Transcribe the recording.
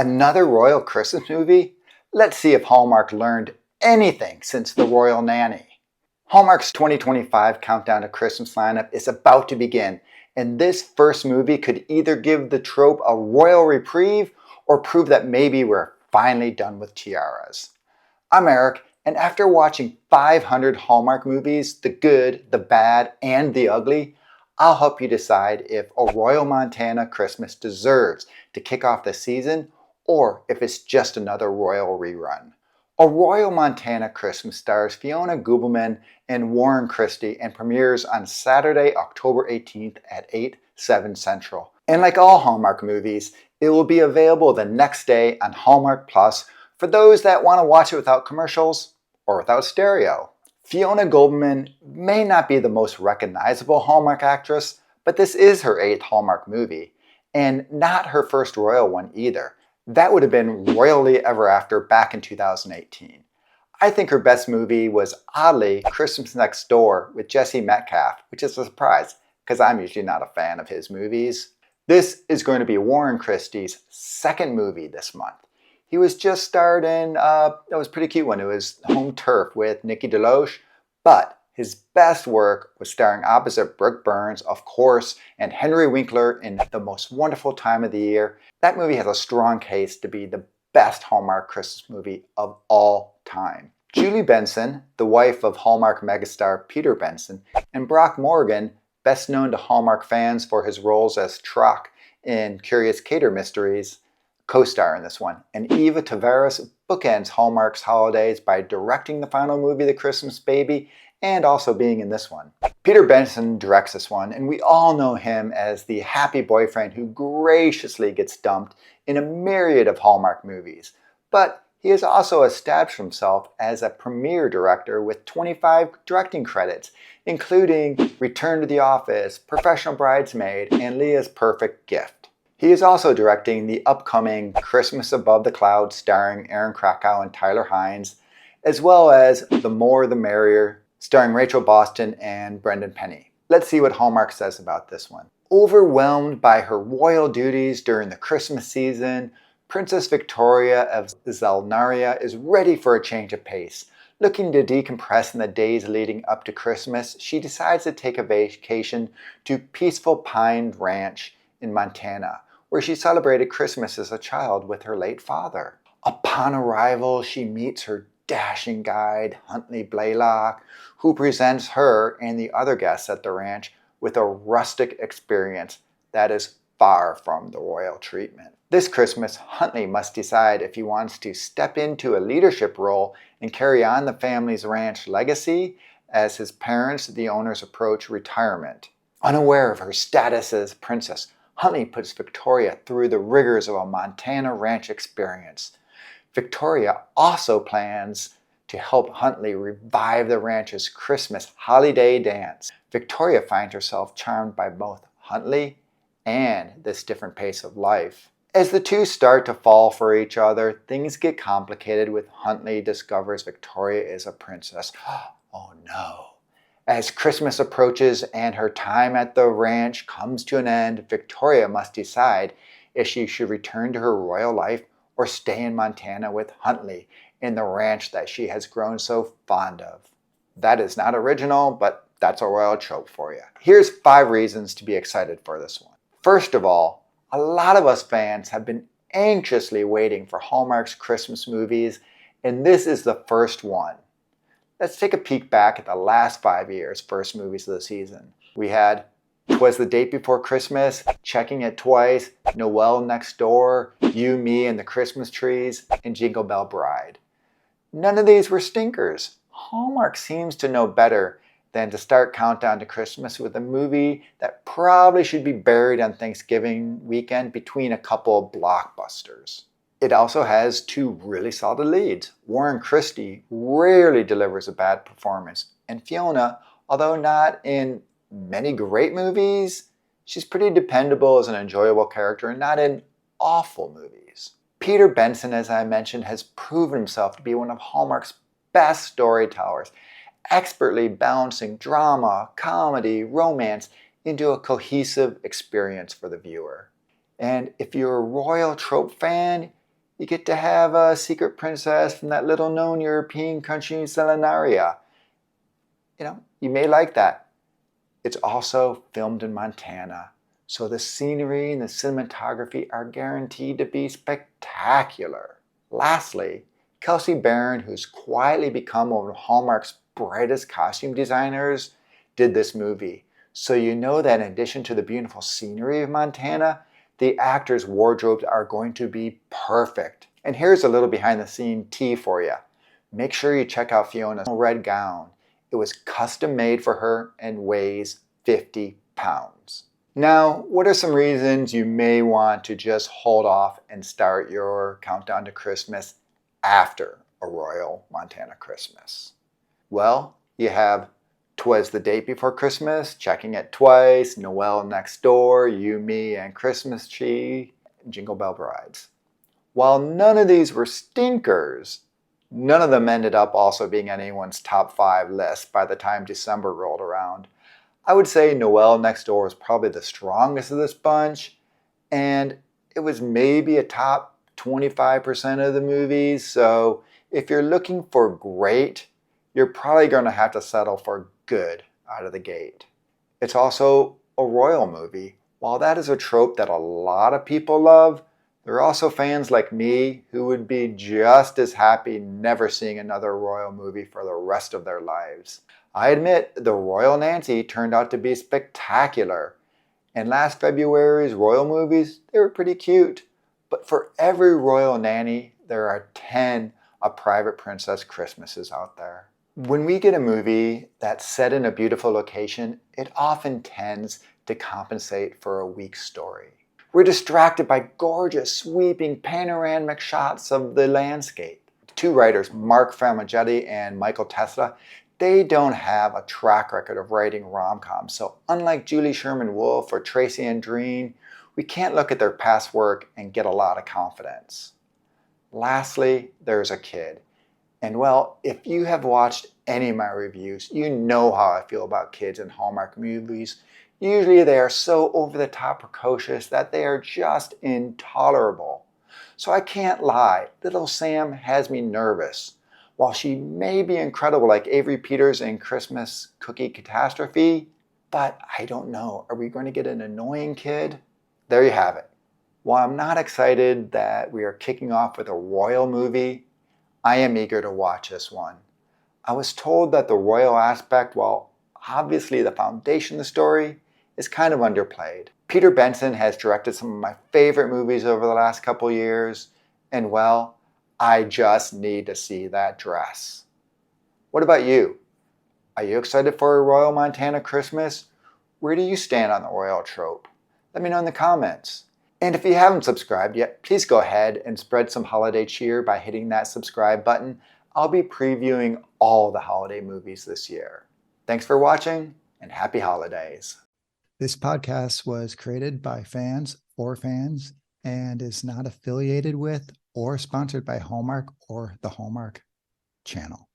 Another royal Christmas movie? Let's see if Hallmark learned anything since the Royal Nanny. Hallmark's 2025 Countdown to Christmas lineup is about to begin, and this first movie could either give the trope a royal reprieve or prove that maybe we're finally done with tiaras. I'm Eric, and after watching 500 Hallmark movies, the good, the bad, and the ugly, I'll help you decide if a Royal Montana Christmas deserves to kick off the season or if it's just another royal rerun. A Royal Montana Christmas stars Fiona Gubelmann and Warren Christie and premieres on Saturday, October 18th at 8/7 Central. And like all Hallmark movies, it will be available the next day on Hallmark Plus for those that want to watch it without commercials or without stereo. Fiona Gubelmann may not be the most recognizable Hallmark actress, but this is her 8th Hallmark movie, and not her first royal one either. That would have been Royally Ever After back in 2018. I think her best movie was, oddly, Christmas Next Door with Jesse Metcalfe, which is a surprise because I'm usually not a fan of his movies. This is going to be Warren Christie's second movie this month. He was just starred in, that was a pretty cute one. It was Home Turf with Nikki DeLoach, but his best work was starring opposite Brooke Burns, of course, and Henry Winkler in The Most Wonderful Time of the Year. That movie has a strong case to be the best Hallmark Christmas movie of all time. Julie Benson, the wife of Hallmark megastar Peter Benson, and Brock Morgan, best known to Hallmark fans for his roles as Troc in Curious Cater Mysteries, co-star in this one. And Eva Tavares bookends Hallmark's holidays by directing the final movie, The Christmas Baby, and also being in this one. Peter Benson directs this one, and we all know him as the happy boyfriend who graciously gets dumped in a myriad of Hallmark movies. But he has also established himself as a premiere director with 25 directing credits, including Return to the Office, Professional Bridesmaid, and Leah's Perfect Gift. He is also directing the upcoming Christmas Above the Clouds starring Aaron Krakow and Tyler Hynes, as well as The More the Merrier starring Rachel Boston and Brendan Penny. Let's see what Hallmark says about this one. Overwhelmed by her royal duties during the Christmas season, Princess Victoria of Zelnaria is ready for a change of pace. Looking to decompress in the days leading up to Christmas, she decides to take a vacation to peaceful Pine Ranch in Montana, where she celebrated Christmas as a child with her late father. Upon arrival, she meets her dashing guide, Huntley Blaylock, who presents her and the other guests at the ranch with a rustic experience that is far from the royal treatment. This Christmas, Huntley must decide if he wants to step into a leadership role and carry on the family's ranch legacy as his parents, the owners, approach retirement. Unaware of her status as princess, Huntley puts Victoria through the rigors of a Montana ranch experience. Victoria also plans to help Huntley revive the ranch's Christmas holiday dance. Victoria finds herself charmed by both Huntley and this different pace of life. As the two start to fall for each other, things get complicated when Huntley discovers Victoria is a princess. Oh no. As Christmas approaches and her time at the ranch comes to an end, Victoria must decide if she should return to her royal life or stay in Montana with Huntley in the ranch that she has grown so fond of. That is not original, but that's a royal trope for you. Here's 5 reasons to be excited for this one. First of all, a lot of us fans have been anxiously waiting for Hallmark's Christmas movies, and this is the first one. Let's take a peek back at the last 5 years' first movies of the season. We had 'Twas the Date Before Christmas, Checking It Twice, Noel Next Door, You, Me, and the Christmas Trees, and Jingle Bell Bride. None of these were stinkers. Hallmark seems to know better than to start Countdown to Christmas with a movie that probably should be buried on Thanksgiving weekend between a couple of blockbusters. It also has 2 really solid leads. Warren Christie rarely delivers a bad performance, and Fiona, although not in many great movies, she's pretty dependable as an enjoyable character and not in awful movies. Peter Benson, as I mentioned, has proven himself to be one of Hallmark's best storytellers, expertly balancing drama, comedy, romance into a cohesive experience for the viewer. And if you're a royal trope fan, You get to have a secret princess from that little-known European country, Selinaria. You may like that. It's also filmed in Montana, so the scenery and the cinematography are guaranteed to be spectacular. Lastly, Kelsey Barron, who's quietly become one of Hallmark's brightest costume designers, did this movie. So you know that in addition to the beautiful scenery of Montana, the actors' wardrobes are going to be perfect. And here's a little behind-the-scene tea for you. Make sure you check out Fiona's red gown. It was custom made for her and weighs 50 pounds. Now, what are some reasons you may want to just hold off and start your countdown to Christmas after a Royal Montana Christmas? Well, you have 'Twas the Date Before Christmas, Checking It Twice, Noel Next Door, You, Me, and Christmas Tree, and Jingle Bell Brides. While none of these were stinkers, none of them ended up also being anyone's top 5 list by the time December rolled around. I would say Noel Next Door was probably the strongest of this bunch, and it was maybe a top 25% of the movies, so if you're looking for great, you're probably going to have to settle for good out of the gate. It's also a royal movie. While that is a trope that a lot of people love, there are also fans like me who would be just as happy never seeing another royal movie for the rest of their lives. I admit the Royal Nanny turned out to be spectacular. And last February's royal movies, they were pretty cute. But for every Royal Nanny, there are 10 A Private Princess Christmases out there. When we get a movie that's set in a beautiful location, it often tends to compensate for a weak story. We're distracted by gorgeous, sweeping, panoramic shots of the landscape. The 2 writers, Mark Famagetti and Michael Tesla, they don't have a track record of writing rom-coms, so unlike Julie Sherman-Wolfe or Tracy Andreen, we can't look at their past work and get a lot of confidence. Lastly, there's a kid. And well, if you have watched any of my reviews, you know how I feel about kids in Hallmark movies. Usually they are so over-the-top precocious that they are just intolerable. So I can't lie, little Sam has me nervous. While she may be incredible like Avery Peters in Christmas Cookie Catastrophe, but I don't know, are we going to get an annoying kid? There you have it. While I'm not excited that we are kicking off with a royal movie, I am eager to watch this one. I was told that the royal aspect, while obviously the foundation of the story, is kind of underplayed. Peter Benson has directed some of my favorite movies over the last couple years, and well, I just need to see that dress. What about you? Are you excited for a Royal Montana Christmas? Where do you stand on the royal trope? Let me know in the comments. And if you haven't subscribed yet, please go ahead and spread some holiday cheer by hitting that subscribe button. I'll be previewing all the holiday movies this year. Thanks for watching, and happy holidays. This podcast was created by fans for fans and is not affiliated with or sponsored by Hallmark or the Hallmark Channel.